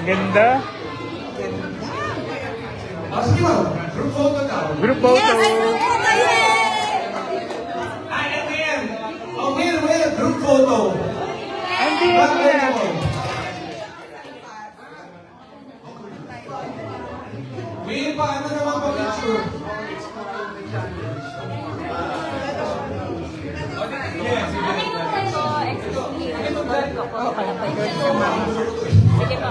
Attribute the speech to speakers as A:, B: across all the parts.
A: Ganda.
B: Sige ma'am, group photo daw.
A: Group photo.
C: Yes, ay group photo yun!
B: Ay, ito yan. Oh, where, group photo.
A: Andi
B: Back
A: yan.
B: there mo. Will, paano naman pa picture? Yes,
C: Sige po.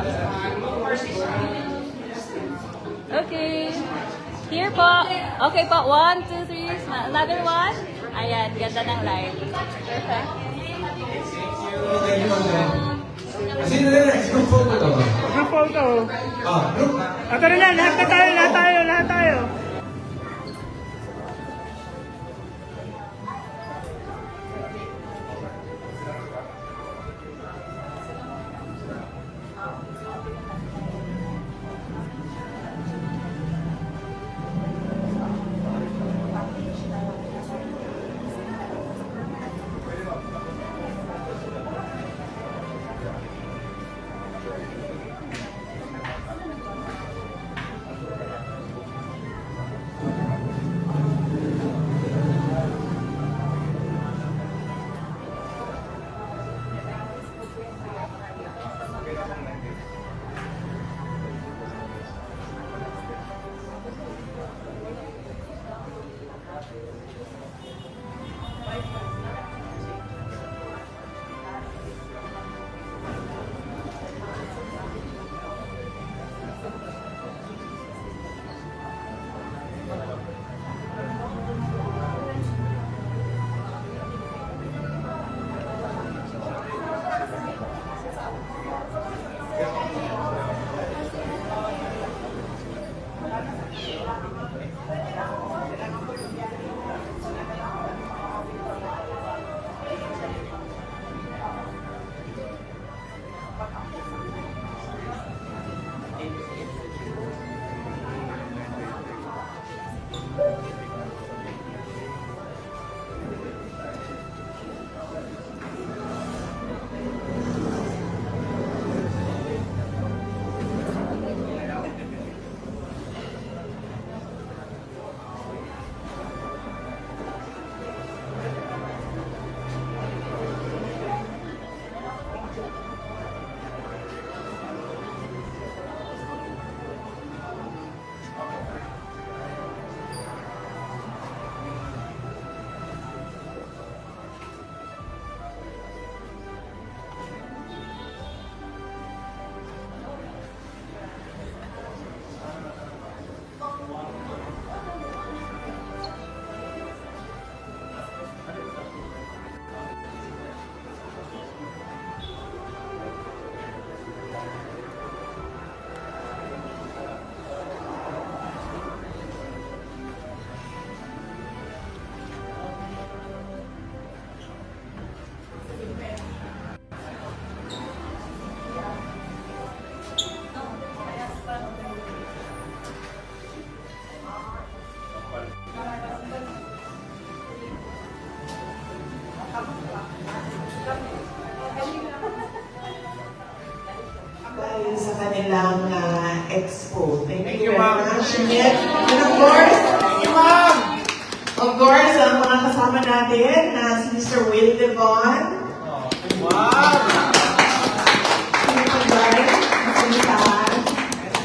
C: Okay. Here po. Okay po. 1, 2, 3. Another one. Ayan. Ganda ng light. Perfect.
B: Sino na next? Group photo daw.
A: Group photo.
B: Group.
A: Tara na, lahat tayo.
D: Dahil sa kanilang expo. Thank you very
B: ma'am.
D: much. And of course,
B: Thank you, ma'am.
D: ang mga kasama natin na si Mr. Will Devon,
B: Wow.
D: si Mr. Brian, si Mr.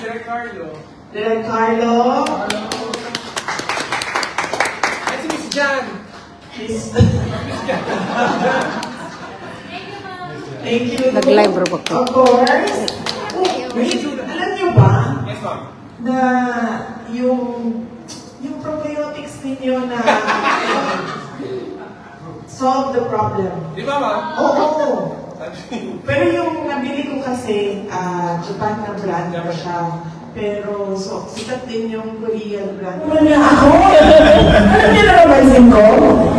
B: Direk Carlo.
D: Direk Carlo,
B: At si Miss Jan.
D: Chris. Thank you.
E: Nag-live bro ba ko?
D: Of course. Wait, alam niyo ba
B: Yes, ma'am.
D: na yung probiotics ninyo na solve the problem?
B: Di ba, ma'am?
D: Oo. Pero yung nabili ko kasi, Japan na brand na siya. Pero sikat din yung Korean brand. Ano niya ako? Ano niya napansin ko?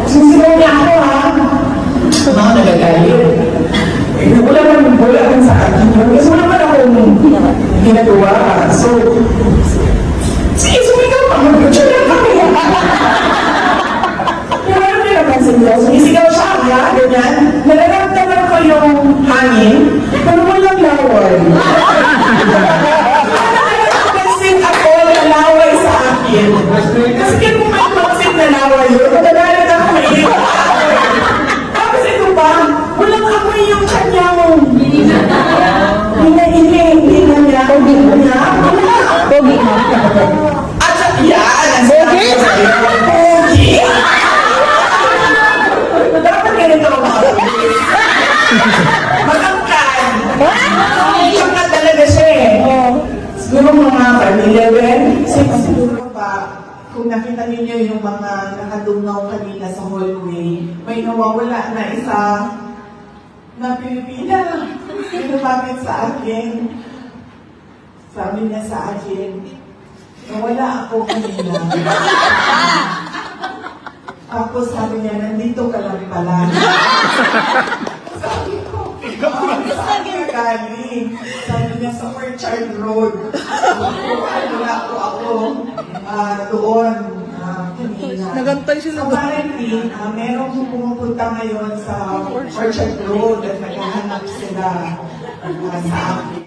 D: Susigaw niya ako ha? Mga nagagalit. Wala man sa akin yun. Kasi wala man akong ginagawa. So, sige, sumigaw ka. Mag-picture na kami. Pero ano niya napansin ko? Sumisigaw siya, ha? Ganyan. Nalaramdaman ko yung hangin, pero walang lawa. laway. Pansin ako na laway sa akin. Kasi kung may pansin na laway yun, magagalit ako mainit. Tapos ito ba, walang amoy yung tiyan niya mo. Hindi na niya.
C: Pogi mo.
D: At saka yan, Pogi? Pogi? Dapat ganito ang mga magangkan. Magangkan talaga siya eh. Siguro mga 11, 6 siguro pa. Kung nakita ninyo yung mga nakadungaw kanina sa hallway, may nawawala na isa na Pilipina. May lumapit sa akin. Sabi niya sa akin, nawala ako kanina. Tapos sabi niya, nandito ka lang pala. Sabi ko, saan ka galing? Sabi niya, sa Orchard Road. Wala po ako doon kanina.
A: Nagantay sila
D: So apparently, merong pumupunta ngayon sa Orchard Road at naghahanap sila sa akin.